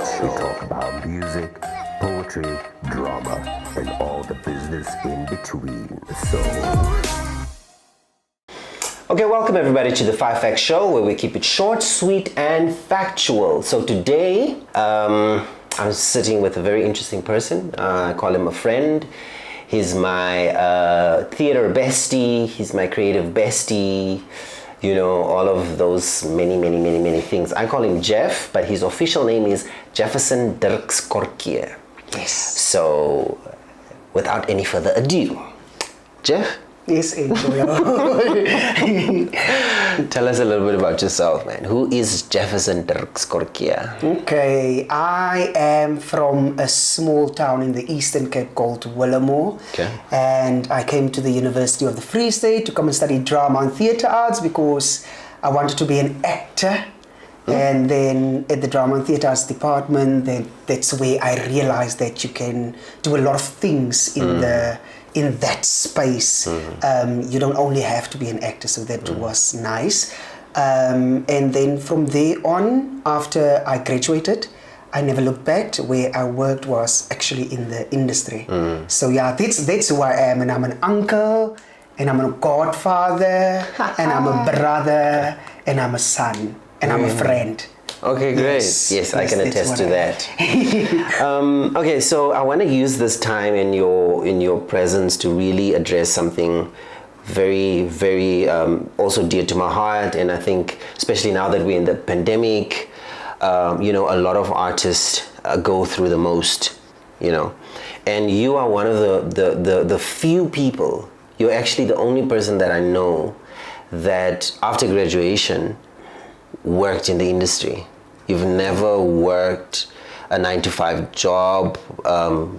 We talk about music, poetry, drama, and all the business in between. Okay, welcome everybody to the 5 Facts Show, where we keep it short, sweet, and factual. So today, I'm sitting with a very interesting person. I call him a friend. He's my theater bestie. He's my creative bestie. You know, all of those many things. I call him Jeff, but his official name is Jefferson Dirks Korkee. Yes. So, without any further ado, Jeff? Yes, enjoy. Tell us a little bit about yourself, man. Who is Jefferson Dirks Korkee? Okay, I am from a small town in the Eastern Cape called Willamore. Okay. And I came to the University of the Free State to come and study drama and theatre arts because I wanted to be an actor. And then at the Drama and Theatre Arts department, that's where I realized that you can do a lot of things in that space. You don't only have to be an actor, so that was nice. And then from there on, after I graduated, I never looked back. Where I worked was actually in the industry. So yeah, that's who I am, and I'm an uncle, and I'm a godfather, and I'm a brother, and I'm a son, and I'm a friend. Okay, great. Yes, I can attest to that. Okay, so I want to use this time in your presence to really address something very also dear to my heart, and I think especially now that we're in the pandemic, you know, a lot of artists go through the most, you know, and you are one of the few people. You're actually the only person that I know that after graduation worked in the industry. You've never worked a 9-to-5 job,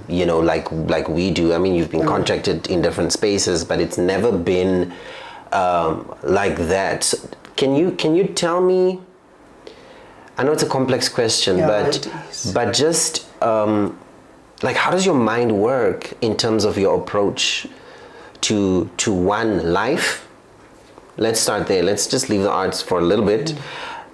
you know, like we do. I mean, you've been contracted in different spaces, but it's never been like that. So can you tell me? I know it's a complex question, but just like, how does your mind work in terms of your approach to one life? Let's start there. Let's just leave the arts for a little bit.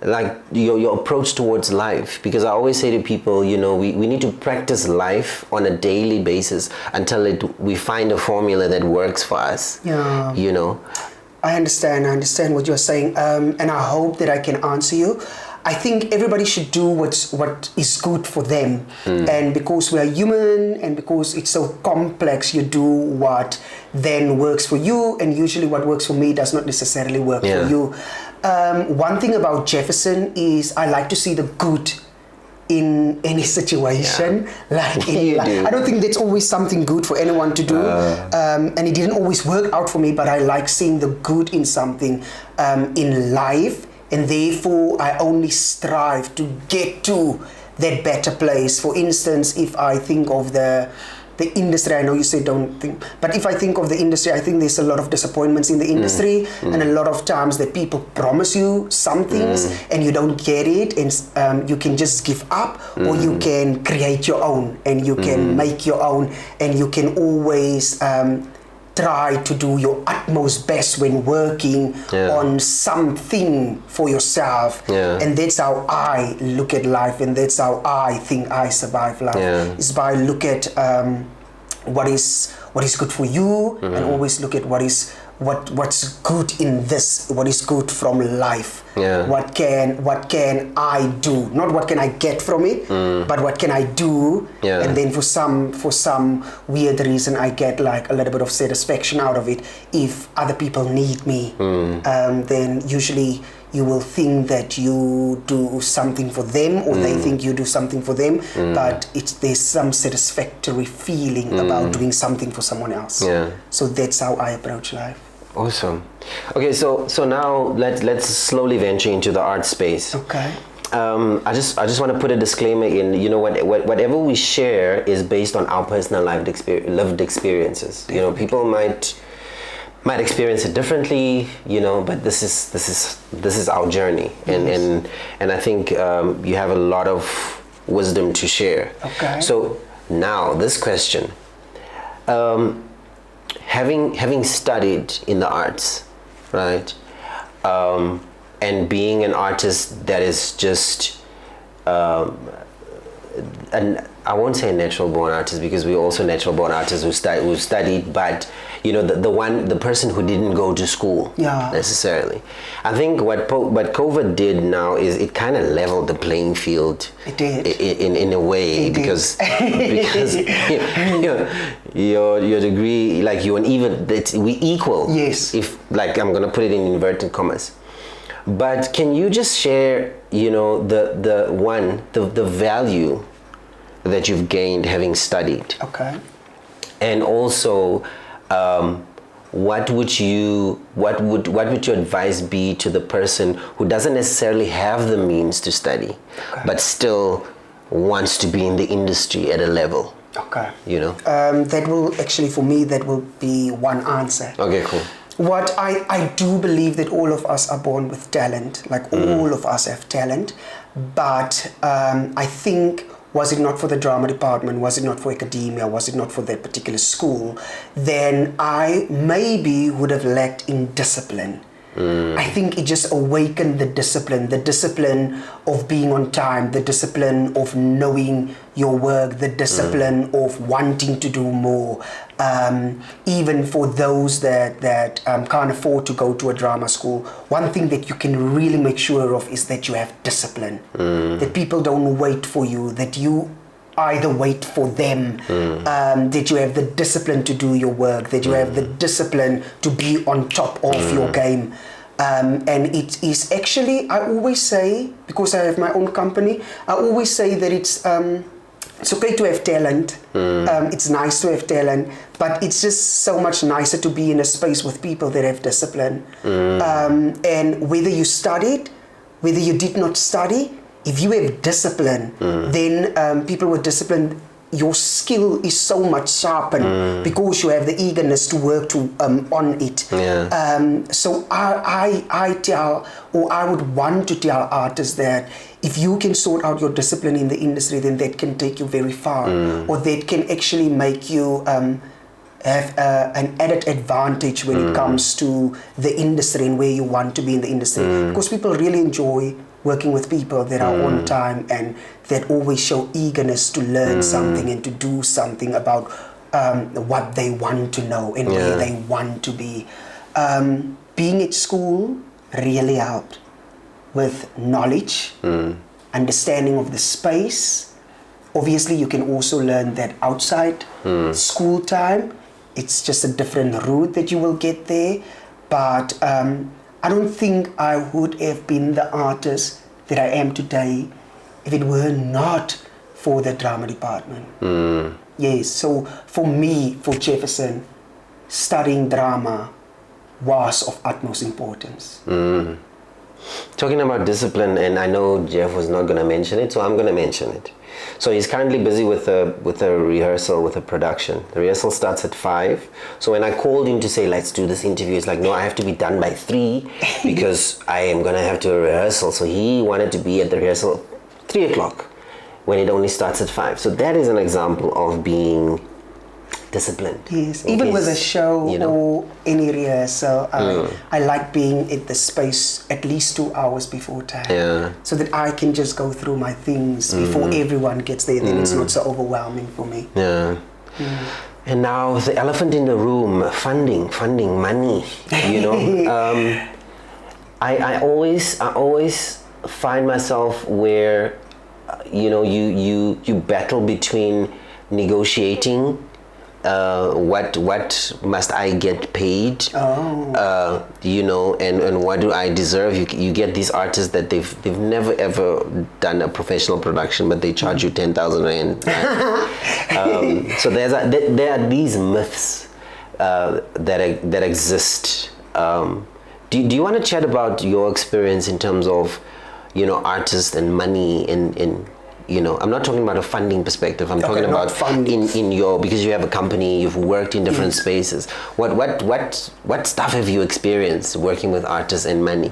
Like your approach towards life, because I always say to people, you know, we need to practice life on a daily basis until we find a formula that works for us. Yeah. You know, I understand what you're saying, and I hope that I can answer you. I think everybody should do what is good for them, and because we are human, and because it's so complex, you do what then works for you, and usually what works for me does not necessarily work for you. One thing about Jefferson is I like to see the good in any situation. Like I don't think that's always something good for anyone to do, and it didn't always work out for me, but I like seeing the good in something in life, and therefore I only strive to get to that better place. For instance, if I think of the industry, I know you say don't think, but if I think of the industry, I think there's a lot of disappointments in the industry, and a lot of times that people promise you some things and you don't get it, and you can just give up, or you can create your own, and you can make your own, and you can always try to do your utmost best when working on something for yourself. And that's how I look at life, and that's how I think I survive life. Is by look at what is good for you, and always look at what's good in this, what is good from life. What can I do, not what can I get from it, but what can I do. And then for some weird reason I get like a little bit of satisfaction out of it. If other people need me, then usually you will think that you do something for them, or they think you do something for them, but there's some satisfactory feeling about doing something for someone else. So that's how I approach life. Awesome. Okay, so now let's slowly venture into the art space. Okay. I just want to put a disclaimer in. You know, whatever we share is based on our personal lived experiences. You know, people might experience it differently, you know, but this is our journey, and I think you have a lot of wisdom to share. Okay. So now this question, having studied in the arts, right, and being an artist that is just and I won't say natural born artist, because we're also natural born artists who studied, but the person who didn't go to school necessarily. I think what COVID did now is it kind of leveled the playing field. It did in a way, because your degree, like we equal. Yes. If, like, I'm gonna put it in inverted commas. But can you just share, the value that you've gained having studied? Okay. And also, what would your advice be to the person who doesn't necessarily have the means to study, but still wants to be in the industry at a level? Okay. That will actually, for me, that will be one answer. Okay, cool. What I do believe that all of us are born with talent, like all of us have talent, but I think, was it not for the drama department, was it not for academia, was it not for that particular school, then I maybe would have lacked in discipline. I think it just awakened the discipline of being on time, the discipline of knowing your work, the discipline of wanting to do more. Even for those that can't afford to go to a drama school, one thing that you can really make sure of is that you have discipline, that people don't wait for you, that you either wait for them, that you have the discipline to do your work, that you have the discipline to be on top of your game. And it is actually, I always say, because I have my own company, I always say that it's okay to have talent, it's nice to have talent, but it's just so much nicer to be in a space with people that have discipline. And whether you studied, whether you did not study, if you have discipline, then people with discipline, your skill is so much sharpened because you have the eagerness to work on it. So I tell, or I would want to tell artists that if you can sort out your discipline in the industry, then that can take you very far, or that can actually make you have an added advantage when it comes to the industry and where you want to be in the industry, because people really enjoy working with people that are on time and that always show eagerness to learn something and to do something about what they want to know and where they want to be. Being at school really helped with knowledge, understanding of the space. Obviously, you can also learn that outside school time. It's just a different route that you will get there. But I don't think I would have been the artist that I am today if it were not for the drama department. Yes, so for me, for Jefferson, studying drama was of utmost importance. Talking about discipline, and I know Jeff was not going to mention it, so I'm going to mention it. So he's currently busy with a rehearsal, with a production. The rehearsal starts at 5. So when I called him to say, let's do this interview, it's like, no, I have to be done by 3 because I am going to have to rehearsal. So he wanted to be at the rehearsal 3 o'clock when it only starts at 5. So that is an example of being disciplined. Yes, even with a show or any rehearsal, I like being at the space at least 2 hours before time, so that I can just go through my things before everyone gets there. Then it's not so overwhelming for me. And now the elephant in the room: funding, money. I always find myself where you battle between negotiating. What must I get paid? And what do I deserve? You get these artists that they've never ever done a professional production, but they charge you 10,000 rand. So there are these myths that exist. Do you want to chat about your experience in terms of artists and money in I'm not talking about a funding perspective. I'm talking about in your, because you have a company, you've worked in different spaces. What stuff have you experienced working with artists and money?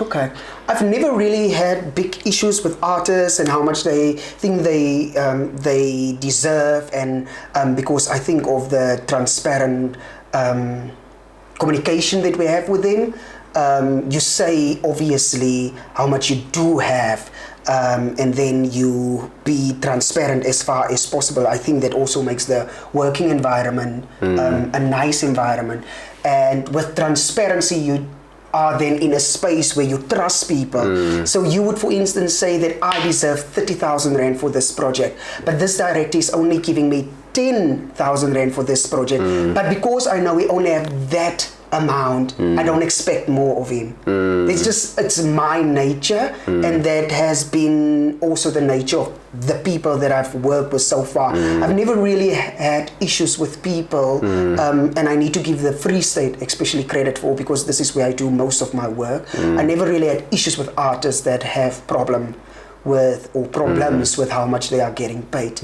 Okay, I've never really had big issues with artists and how much they think they deserve, and because I think of the transparent communication that we have with them. you say obviously how much you do have, and then you be transparent as far as possible. I think that also makes the working environment a nice environment. And with transparency, you are then in a space where you trust people. So you would, for instance, say that I deserve 30,000 Rand for this project, but this director is only giving me 10,000 Rand for this project. But because I know we only have that amount, I don't expect more of him. It's my nature, and that has been also the nature of the people that I've worked with so far. I've never really had issues with people, and I need to give the Free State especially credit for, because this is where I do most of my work. I never really had issues with artists that have problems with how much they are getting paid.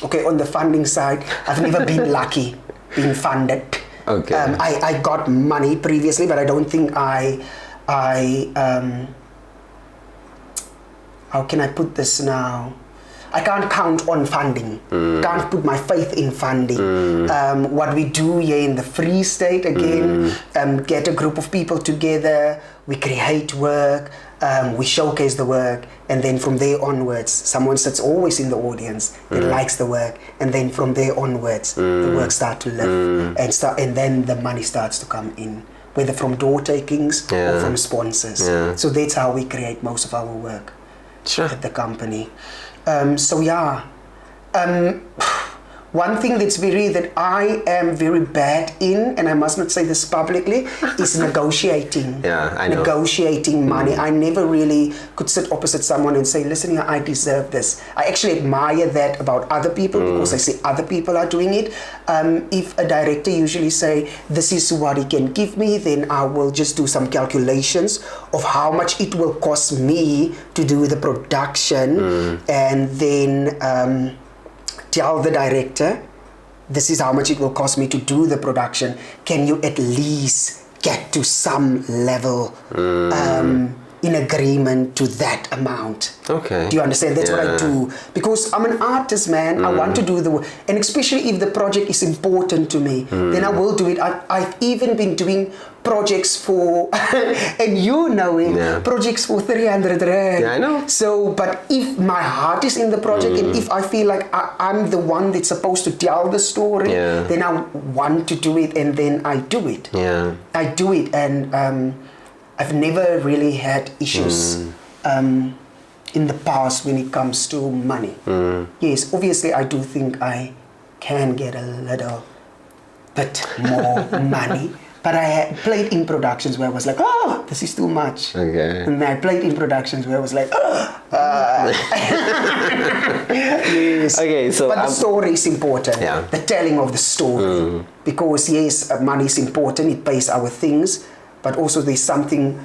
Okay, on the funding side, I've never been lucky being funded. Okay. I got money previously, but I don't think I how can I put this now? I can't count on funding. Can't put my faith in funding. What we do here in the Free State, again, get a group of people together, we create work, we showcase the work, and then from there onwards, someone sits always in the audience that likes the work, and then from there onwards, the work starts to live, and then the money starts to come in, whether from door takings or from sponsors. So that's how we create most of our work at the company. One thing that I am very bad in, and I must not say this publicly, is negotiating. I know. Negotiating money. I never really could sit opposite someone and say, listen here, I deserve this. I actually admire that about other people, because I see other people are doing it. If a director usually say, this is what he can give me, then I will just do some calculations of how much it will cost me to do the production, and then tell the director, this is how much it will cost me to do the production. Can you at least get to some level in agreement to that amount? Okay. Do you understand? That's what I do. Because I'm an artist, man. I want to do the work. And especially if the project is important to me, then I will do it. I've even been doing projects for, and you know it, projects for 300 Rand. Yeah, I know. So, but if my heart is in the project, and if I feel like I'm the one that's supposed to tell the story, then I want to do it, and then I do it. I do it, and I've never really had issues in the past when it comes to money. Yes, obviously I do think I can get a little bit more money. But I had played in productions where I was like, oh, this is too much. Okay. And I played in productions where I was like, yes. Okay, so but the story is important. The telling of the story. Because yes, money is important, it pays our things, but also there's something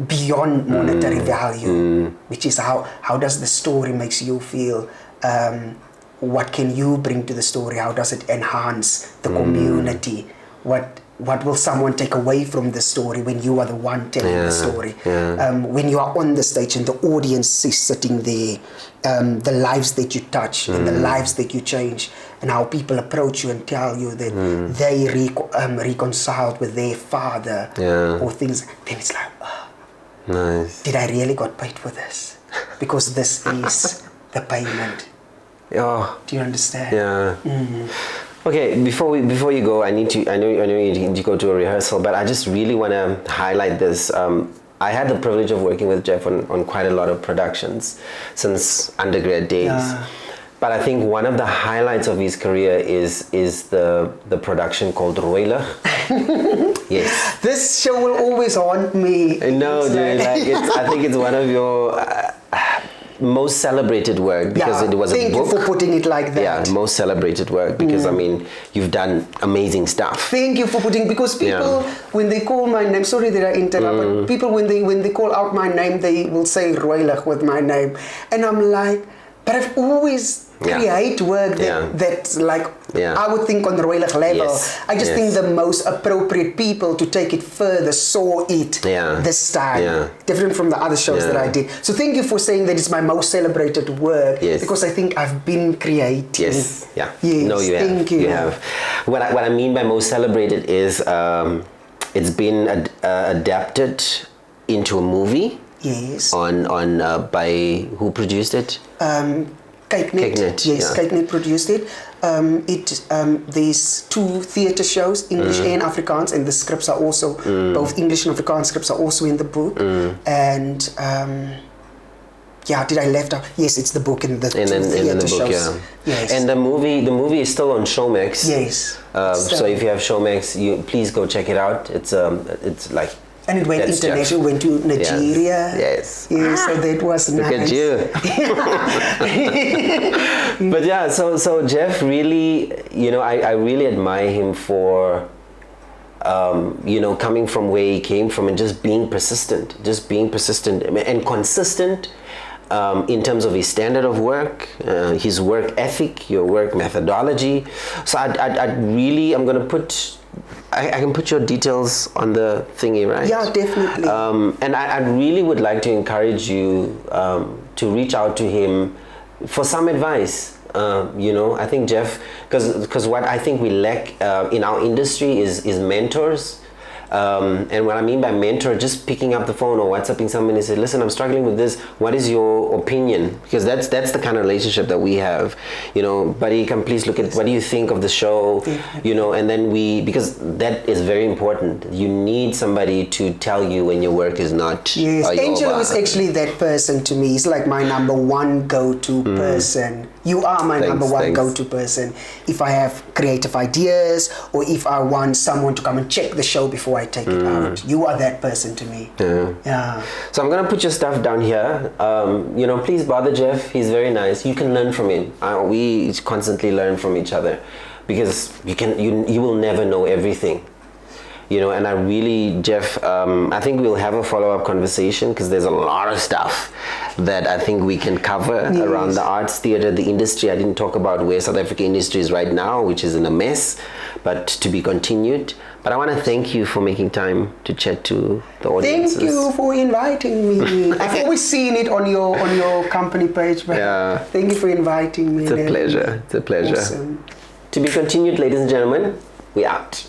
beyond monetary value, which is how does the story makes you feel? What can you bring to the story? How does it enhance the community? What will someone take away from the story when you are the one telling the story? When you are on the stage and the audience is sitting there, the lives that you touch and the lives that you change, and how people approach you and tell you that they reconciled with their father or things, then it's like, nice. Did I really got paid for this? Because this is the payment. Do you understand? Okay, before you go, I know you need to go to a rehearsal, but I just really want to highlight this. I had the privilege of working with Jeff on quite a lot of productions since undergrad days. But I think one of the highlights of his career is the production called Roilig. Yes. This show will always haunt me. No, dude, I think it's one of your most celebrated work, because it was a book. Thank you for putting it like that. Yeah, most celebrated work, because I mean, you've done amazing stuff. Thank you for putting, because people, when they call my name, sorry that I interrupt, but people when they call out my name, they will say Roilig with my name, and I'm like, but I've always create work that's like, I would think on the Roilig level. I just think the most appropriate people to take it further saw it this time, different from the other shows that I did. So thank you for saying that it's my most celebrated work, because I think I've been creating. No, you have. Thank you. You have. What I mean by most celebrated is it's been adapted into a movie. Yes. On by who produced it? Kykenet. Yes, Kykenet produced it. There's 2 theatre shows, English and Afrikaans, and the scripts are also both English and Afrikaans scripts are also in the book. And did I left out? Yes, it's the book and the 2 theatre shows. Yeah. Yes. And the movie is still on Showmax. Yes. So if you have Showmax, you please go check it out. It's like. And it went international, went to Nigeria. Yes. Yes, so that was nice. Look at you. But yeah, so Jeff really, I really admire him for, coming from where he came from and just being persistent and consistent in terms of his standard of work, his work ethic, your work methodology. So I'm going to put, I can put your details on the thingy, right? Yeah, definitely. And I really would like to encourage you to reach out to him for some advice. I think Jeff, because what I think we lack in our industry is mentors. And what I mean by mentor, just picking up the phone or WhatsApping somebody and say, listen, I'm struggling with this. What is your opinion? Because that's the kind of relationship that we have. Buddy, can please look at what do you think of the show? And then because that is very important. You need somebody to tell you when your work is not. Yes, Angelo is actually that person to me. He's like my number 1 go-to person. You are my number 1 go-to person. If I have creative ideas or if I want someone to come and check the show before I take it out, you are that person to me. Yeah. So I'm gonna put your stuff down here. Please bother Jeff. He's very nice. You can learn from him. We constantly learn from each other because you will never know everything. And I really, Jeff, I think we'll have a follow-up conversation because there's a lot of stuff that I think we can cover around the arts, theatre, the industry. I didn't talk about where South African industry is right now, which is in a mess, but to be continued. But I want to thank you for making time to chat to the audience. Thank you for inviting me. I've always seen it on your company page, but thank you for inviting me. It's a pleasure. It's a pleasure. Awesome. To be continued, ladies and gentlemen. We out.